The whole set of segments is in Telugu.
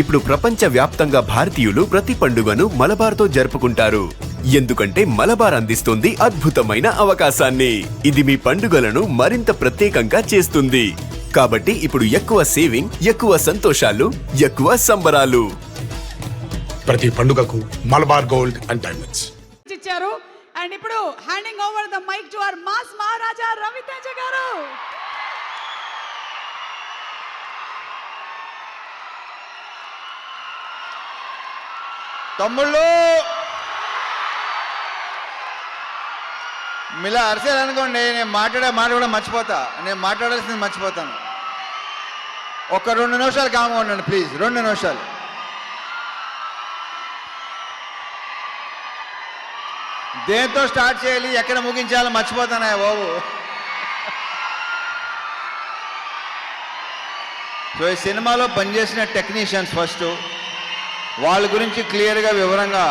ఇప్పుడు ప్రపంచ వ్యాప్తంగా భారతీయులు ప్రతి పండుగను మలబార్తో జరుపుకుంటారు. ఎందుకంటే మలబార్ అందిస్తుంది అద్భుతమైన అవకాశాన్ని. ఇది మీ పండుగలను మరింత ప్రత్యేకంగా చేస్తుంది. కాబట్టి ఇప్పుడు ఎక్కువ సేవింగ్, ఎక్కువ సంతోషాలు, ఎక్కువ సంబరాలు. ప్రతి పండుగకు మలబార్ గోల్డ్ అండ్ డైమండ్స్ ఇచ్చారు. అండ్ ఇప్పుడు handing over the mike to our mass Maharaja Ravi Teja గారు. తమ్ముళ్ళు మీలా అరిసేయాలనుకోండి, నేను మాట్లాడే మాట కూడా మర్చిపోతా. నేను మాట్లాడాల్సింది మర్చిపోతాను. ఒక 2 నిమిషాలు కామ్గా ఉండండి ప్లీజ్. 2 నిమిషాలు. దేంతో స్టార్ట్ చేయాలి, ఎక్కడ ముగించాలో మర్చిపోతానా బాబు. సో ఈ సినిమాలో పనిచేసిన టెక్నీషియన్స్ ఫస్ట్, వాళ్ళ గురించి క్లియర్గా వివరంగా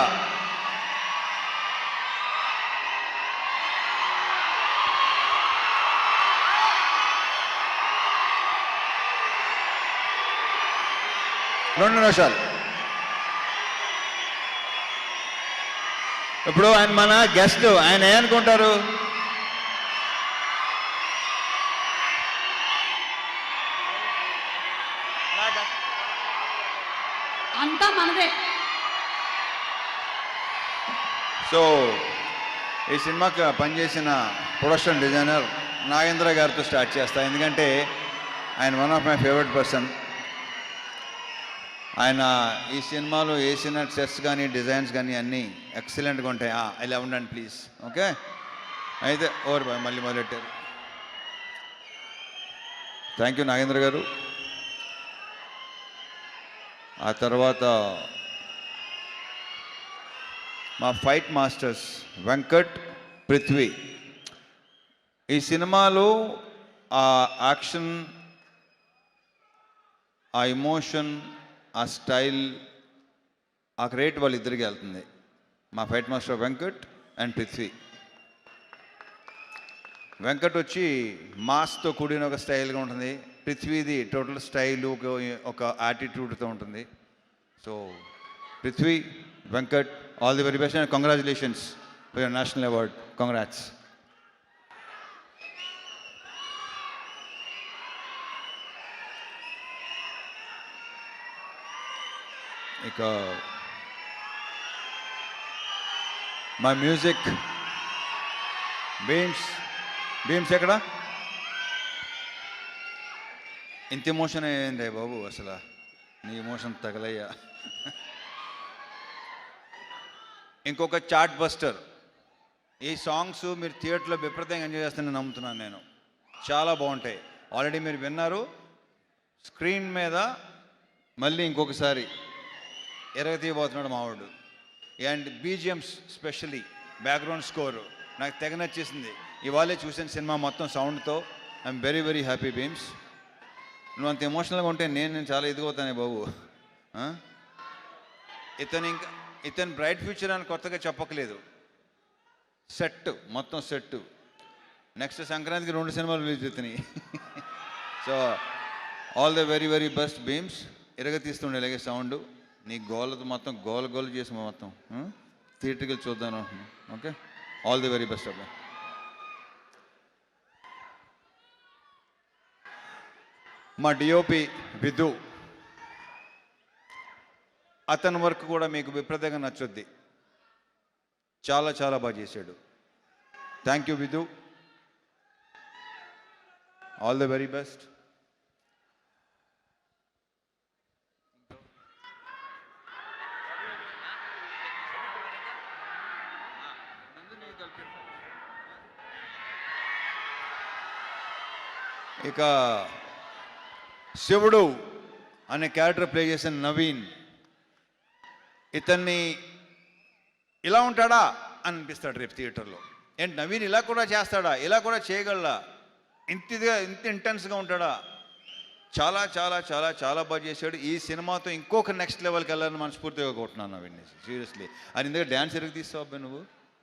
రెండు నిమిషాలు. ఇప్పుడు ఆయన మన గెస్ట్, ఆయన ఏమనుకుంటారు? అంతా మనదే. సో ఈ సినిమాకి పనిచేసిన ప్రొడక్షన్ డిజైనర్ నాగేంద్ర గారితో స్టార్ట్ చేస్తా. ఎందుకంటే ఆయన one of my favourite person. ఆయన ఈ సినిమాలో వేసిన సెట్స్ కానీ డిజైన్స్ కానీ అన్నీ ఎక్సలెంట్గా ఉంటాయి. ఇలా ఉండండి ప్లీజ్. ఓకే, అయితే ఓవర్ బాయ్, మళ్ళీ మొదలెట్టారు. థ్యాంక్ యూ నాగేంద్ర గారు. ఆ తర్వాత మా ఫైట్ మాస్టర్స్ వెంకట్, పృథ్వీ. ఈ సినిమాలో ఆ యాక్షన్, ఆ ఎమోషన్, ఆ స్టైల్, ఆ క్రియేట్ వాళ్ళిద్దరికి వెళ్తుంది. మా fight master Venkat and Prithvi. Venkat వచ్చి మాస్తో కూడిన ఒక స్టైల్గా ఉంటుంది. పృథ్వీది టోటల్ స్టైల్, ఒక యాటిట్యూడ్తో ఉంటుంది. So Prithvi, Venkat, all the very best and congratulations for your national award. Congrats. ఇక మా మ్యూజిక్ బీమ్స్ ఎక్కడ? ఇంత ఎమోషన్ అయ్యింది బాబు, అసలు నీ ఎమోషన్ తగలయ్యా. ఇంకొక చార్ట్ బస్టర్. ఈ సాంగ్స్ మీరు థియేటర్లో విపరీతంగా ఎంజాయ్ చేస్తానని నమ్ముతున్నాను నేను. చాలా బాగుంటాయి. ఆల్రెడీ మీరు విన్నారు. స్క్రీన్ మీద మళ్ళీ ఇంకొకసారి ఎరగతీయబోతున్నాడు మావాడు. And BGMs, specially background score నాకు తెగ నచ్చేసింది. ఇవాళే చూసిన సినిమా మొత్తం సౌండ్తో. I'm very very happy Bheems. నువ్వు అంత ఎమోషనల్గా ఉంటే నేను చాలా ఎదిగవుతానే బాబు. ఇతను బ్రైట్ ఫ్యూచర్ అని కొత్తగా చెప్పకలేదు. సెట్, మొత్తం సెట్. నెక్స్ట్ సంక్రాంతికి 2 సినిమాలు రిలీజ్ అవుతున్నాయి. So all the very very best Bheems. ఎరగతీస్తుండే ఇలాగే సౌండ్. నీ గోలతో మొత్తం గోల చేసి మొత్తం థియేటర్కి వెళ్ళి చూద్దాను అంటున్నాను. Okay, all the very best అబ్బా. మా డిఓపి విధు, అతని వర్క్ కూడా మీకు విపరీతంగా నచ్చుద్ది. చాలా చాలా బాగా చేశాడు. Thank you Vidhu, all the very best. ఇక శివుడు అనే క్యారెక్టర్ ప్లే చేసిన నవీన్. ఇతన్ని ఇలా ఉంటాడా అని అనిపిస్తాడు రేపు థియేటర్లో. ఏంటి నవీన్ ఇలా కూడా చేస్తాడా, ఇలా కూడా చేయగలడా, ఇంత ఇంటెన్స్గా ఉంటాడా? చాలా చాలా చాలా చాలా బాగా చేశాడు. ఈ సినిమాతో ఇంకొక నెక్స్ట్ లెవెల్కి వెళ్ళాలని మనస్ఫూర్తిగా కొట్టున్నాను నవీన్ని. సీరియస్లీ. అది ఇందులో డ్యాన్స్ ఎరుగు తీస్తావు అబ్బాయి నువ్వు.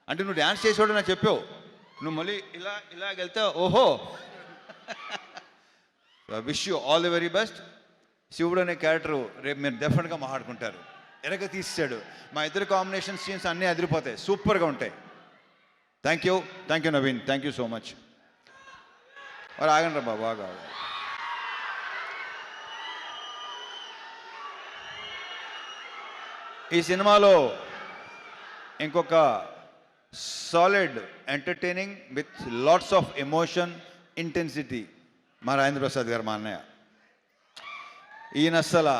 అంటే నువ్వు డ్యాన్స్ చేసేవాడు నాకు చెప్పావు. నువ్వు మళ్ళీ ఇలాగెళ్తే ఓహో. Wish you all the very best. శివుడు అనే క్యారెక్టర్ రేపు మీరు డెఫినెట్గా మాట్లాడుకుంటారు. ఎరగ తీసాడు. మా ఇద్దరు కాంబినేషన్ సీన్స్ అన్నీ అదిరిపోతాయి, సూపర్గా ఉంటాయి. Thank you Naveen, thank you so much. మరి ఆగండి రా బాబు, బాగా ఈ సినిమాలో ఇంకొక solid entertaining with lots of emotion, intensity మా రాజేంద్ర ప్రసాద్ గారు, మా అన్నయ్య. ఈయన అస్సలు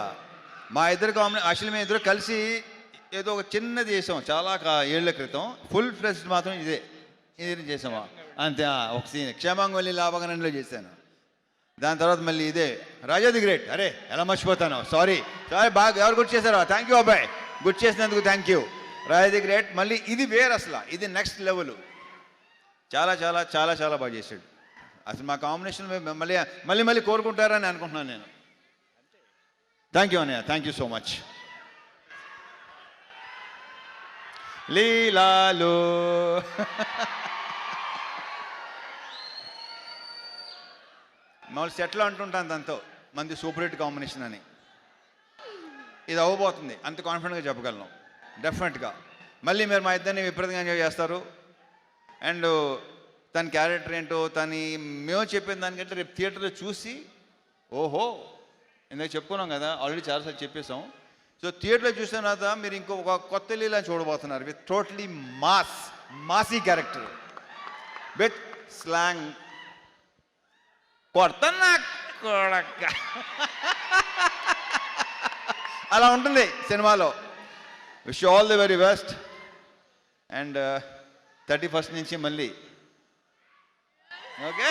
మా ఇద్దరు యాక్చువల్లీ మేము ఇద్దరు కలిసి ఏదో ఒక చిన్నది చేసాం చాలా ఏళ్ల క్రితం. ఫుల్ ఫ్లెజ్డ్ మాత్రం ఇదే చేసామా అంతే. ఒక సీన్ క్షేమాంగవల్లి లాభగనంలో చేశాను. దాని తర్వాత మళ్ళీ ఇదే రాజా ది గ్రేట్. అరే ఎలా మర్చిపోతాను, సారీ బాగా ఎవరు గుర్తు చేశారో, థ్యాంక్ యూ అబ్బాయి, గుర్తు చేసినందుకు thank you. Raja the great మళ్ళీ ఇది వేరు, అసలు ఇది నెక్స్ట్ లెవెల్. చాలా చాలా చాలా చాలా బాగా చేశాడు. అసలు మా కాంబినేషన్ మళ్ళీ మళ్ళీ మళ్ళీ కోరుకుంటారని అనుకుంటున్నాను నేను. థ్యాంక్ యూ అన్నయ్య, థ్యాంక్ యూ సో మచ్. లీలాలు మామూలు సెట్లో అంటుంటాను దాంతో మంది సూపర్ హిట్ కాంబినేషన్ అని. ఇది అవ్వబోతుంది, అంత కాన్ఫిడెంట్గా చెప్పగలను డెఫినెట్గా. మళ్ళీ మీరు మా ఇద్దరిని విపరీతంగా ఎంజాయ్ చేస్తారు. అండ్ తన క్యారెక్టర్ ఏంటో మేము చెప్పిన దానికంటే రేపు థియేటర్లో చూసి ఓహో ఇందాక చెప్పుకున్నాం కదా, ఆల్రెడీ చాలాసార్లు చెప్పేశాం. సో థియేటర్లో చూసిన తర్వాత మీరు ఇంకొక కొత్త లీలా చూడబోతున్నారు with totally massy character with slang. కొడతన్నా కొడక అలా ఉంటుంది సినిమాలో. Wish all the very best. And 31st నుంచి మళ్ళీ ఓకే.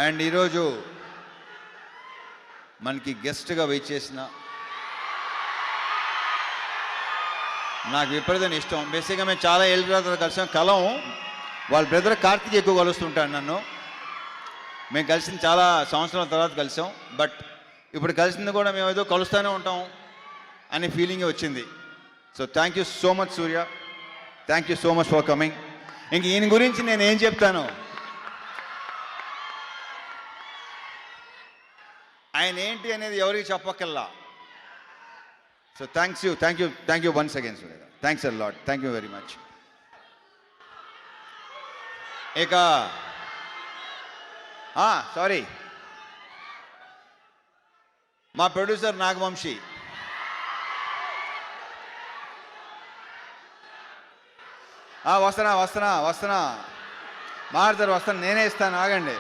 అండ్ ఈరోజు మనకి గెస్ట్గా వెయిట్ చేసిన నాకు విపరీతం ఇష్టం. బేసిక్గా మేము చాలా ఏళ్ళ తర్వాత కలిసాం. వాళ్ళ బ్రదర్ కార్తీక్ ఎక్కువ కలుస్తుంటాడు నన్ను. మేము కలిసిన చాలా సంవత్సరాల తర్వాత కలిసాం. బట్ ఇప్పుడు కలిసింది కూడా మేము ఏదో కలుస్తూనే ఉంటాం అనే ఫీలింగ్ వచ్చింది. So thank you so much Surya, thank you so much for coming. ఇంక ఈయన గురించి నేను ఏం చెప్తాను, ఆయన ఏంటి అనేది ఎవరికి చెప్పక్కల్లా. So thank you once again Surya, thanks a lot, thank you very much. ఇక సారీ మా ప్రొడ్యూసర్ నాగవంశీ, వస్తున్నా మారుతారు, నేనే ఇస్తాను, ఆగండి.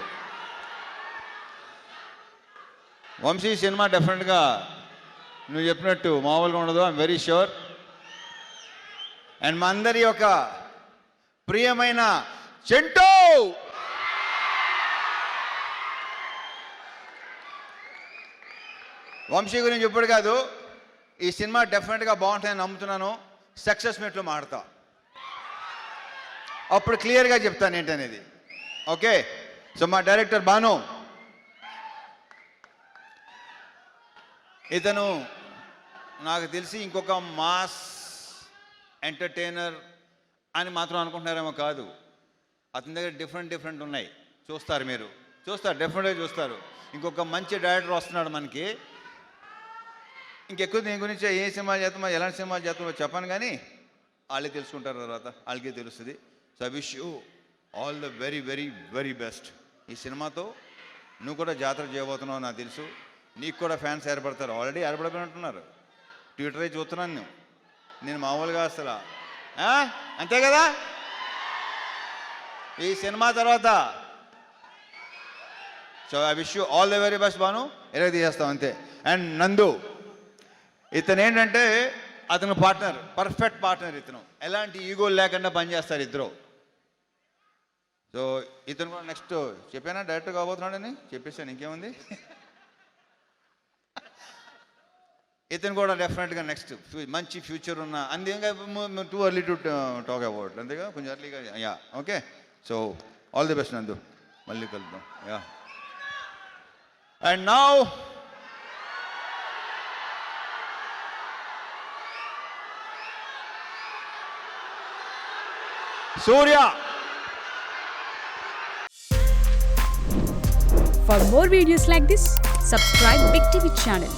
వంశీ సినిమా డెఫినెట్గా నువ్వు చెప్పినట్టు మామూలుగా ఉండదు, ఐఎమ్ వెరీ ష్యూర్. అండ్ మా అందరి యొక్క ప్రియమైన చెంటూ వంశీ గురించి ఇప్పుడు కాదు, ఈ సినిమా డెఫినెట్గా బాగుంటుందని నమ్ముతున్నాను. సక్సెస్ మీట్లో మాడతా, అప్పుడు క్లియర్గా చెప్తాను ఏంటనేది. ఓకే. సో మా డైరెక్టర్ బాను, ఇతను నాకు తెలిసి ఇంకొక మాస్ ఎంటర్టైనర్ అని మాత్రం అనుకుంటున్నారేమో కాదు. అతని దగ్గర డిఫరెంట్ ఉన్నాయి, చూస్తారు, మీరు చూస్తారు, డెఫినెట్గా చూస్తారు. ఇంకొక మంచి డైరెక్టర్ వస్తున్నాడు మనకి. ఇంకెక్కువ దీని గురించి ఏ సినిమా చేస్తామో ఎలాంటి సినిమాలు చేస్తామో చెప్పాను, కానీ వాళ్ళే తెలుసుకుంటారు, తర్వాత వాళ్ళకే తెలుస్తుంది. So I wish you all the very very very best. ఈ సినిమాతో నువ్వు కూడా జాతర చేయబోతున్నావు నాకు తెలుసు. నీకు కూడా ఫ్యాన్స్ ఏర్పడతారు, ఆల్రెడీ ఏర్పడిపోయినట్టున్నారు. ట్విట్టర్ అయి చూస్తున్నాను నేను మామూలుగా అసలు. అంతే కదా, ఈ సినిమా తర్వాత. So I wish you all the very best Banu, ఎలాగ తీసేస్తాం అంతే. అండ్ నందు, ఇతను ఏంటంటే అతను పార్ట్నర్, పర్ఫెక్ట్ పార్ట్నర్. ఇతను ఎలాంటి ఈగోలు లేకుండా పనిచేస్తారు ఇద్దరు. సో ఇతను కూడా నెక్స్ట్ చెప్పానా డైరెక్టర్ కాబోతున్నాడని చెప్పేసాను, ఇంకేముంది. ఇతను కూడా డెఫినెట్గా నెక్స్ట్ మంచి ఫ్యూచర్ ఉన్న, అంతేగా too early to talk about, అంతేగా కొంచెం ఎర్లీగా. Yeah okay. So all the best నందు, మళ్ళీ కలుద్దాం. Yeah. And now Surya. For more videos like this, subscribe Big TV channel.